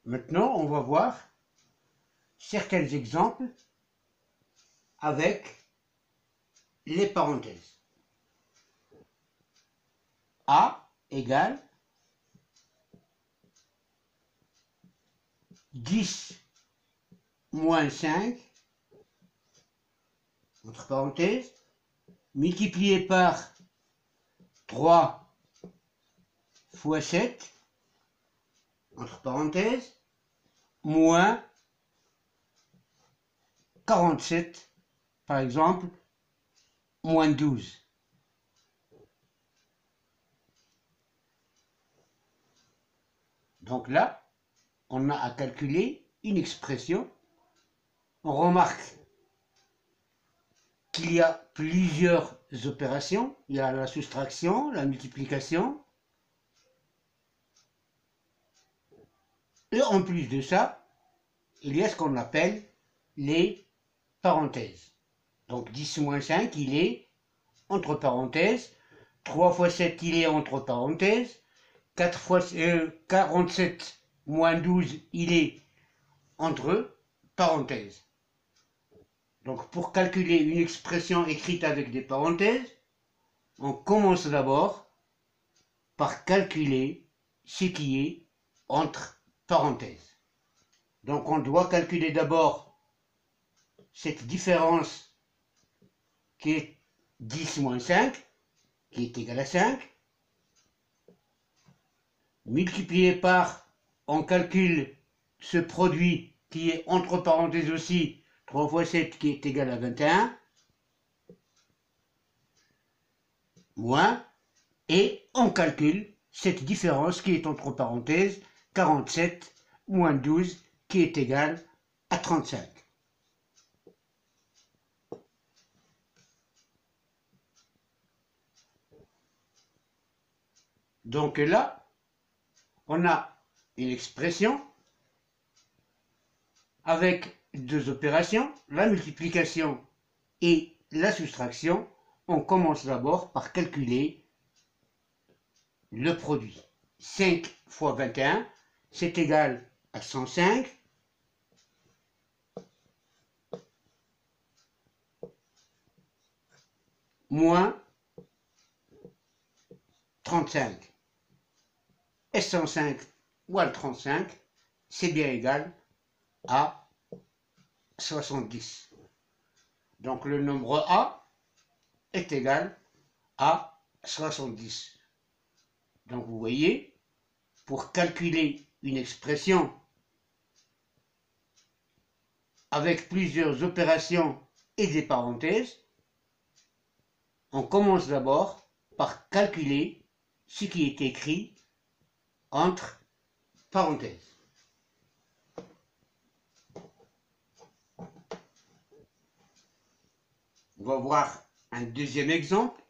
Maintenant, on va voir certains exemples avec les parenthèses. A égale 10 moins 5, entre parenthèses, multiplié par 3 fois 7, entre parenthèses, moins 47, par exemple, moins 12. Donc là, on a à calculer une expression. On remarque qu'il y a plusieurs opérations. Il y a la soustraction, la multiplication. Et en plus de ça, il y a ce qu'on appelle les parenthèses. Donc 10 moins 5, il est entre parenthèses. 3 fois 7, il est entre parenthèses. 4 fois 47 moins 12, il est entre parenthèses. Donc pour calculer une expression écrite avec des parenthèses, on commence d'abord par calculer ce qui est entre parenthèses. Donc on doit calculer d'abord cette différence qui est 10 moins 5, qui est égal à 5. Multiplié par, on calcule ce produit qui est entre parenthèses aussi, 3 fois 7 qui est égal à 21, moins, et on calcule cette différence qui est entre parenthèses, 47 moins 12 qui est égal à 35. Donc là, on a une expression avec deux opérations, la multiplication et la soustraction. On commence d'abord par calculer le produit. 5 fois 21, c'est égal à 105. Moins 35. Et 105 moins 35, c'est bien égal à 70. Donc le nombre A est égal à 70. Donc vous voyez, pour calculer une expression avec plusieurs opérations et des parenthèses, on commence d'abord par calculer ce qui est écrit entre parenthèses. On va voir un deuxième exemple.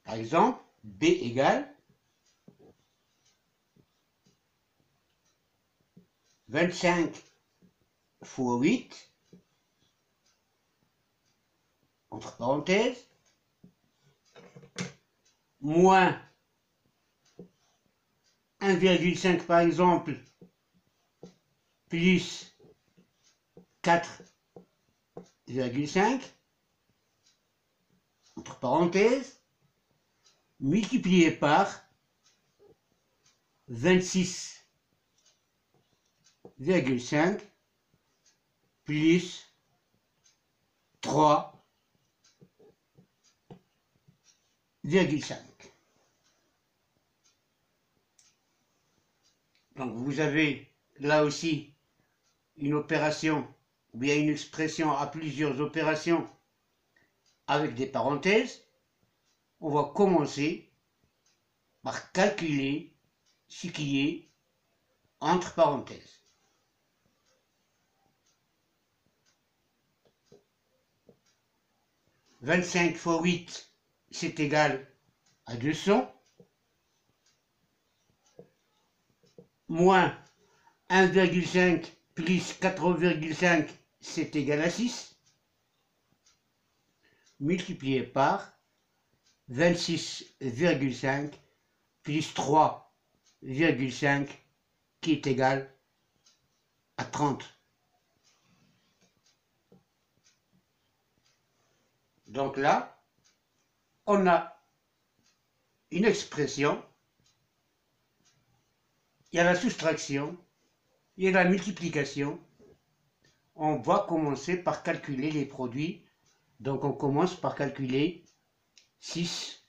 Par exemple, B égale 25 fois 8, entre parenthèses, moins 1,5 par exemple, plus 4,5, entre parenthèses, multiplié par 26,5 plus 3,5. Donc vous avez là aussi une opération ou bien une expression à plusieurs opérations avec des parenthèses. On va commencer par calculer ce qui est entre parenthèses. « 25 fois 8, c'est égal à 200, moins 1,5 plus 4,5, c'est égal à 6, multiplié par 26,5 plus 3,5 qui est égal à 30. Donc là, on a une expression, il y a la soustraction, il y a la multiplication. On va commencer par calculer les produits. Donc on commence par calculer 6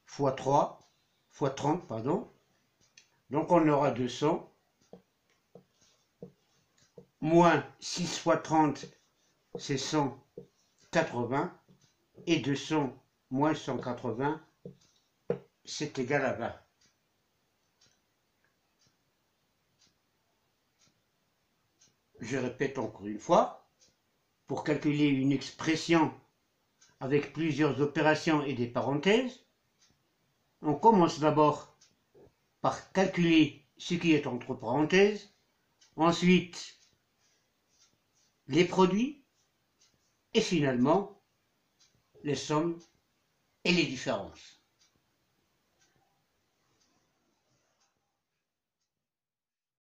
fois 3 fois 30, pardon. Donc on aura 200 moins 6 fois 30, c'est 180, et 200 moins 180, c'est égal à 20. Je répète encore une fois, pour calculer une expression avec plusieurs opérations et des parenthèses, on commence d'abord par calculer ce qui est entre parenthèses, ensuite les produits, et finalement les sommes et les différences.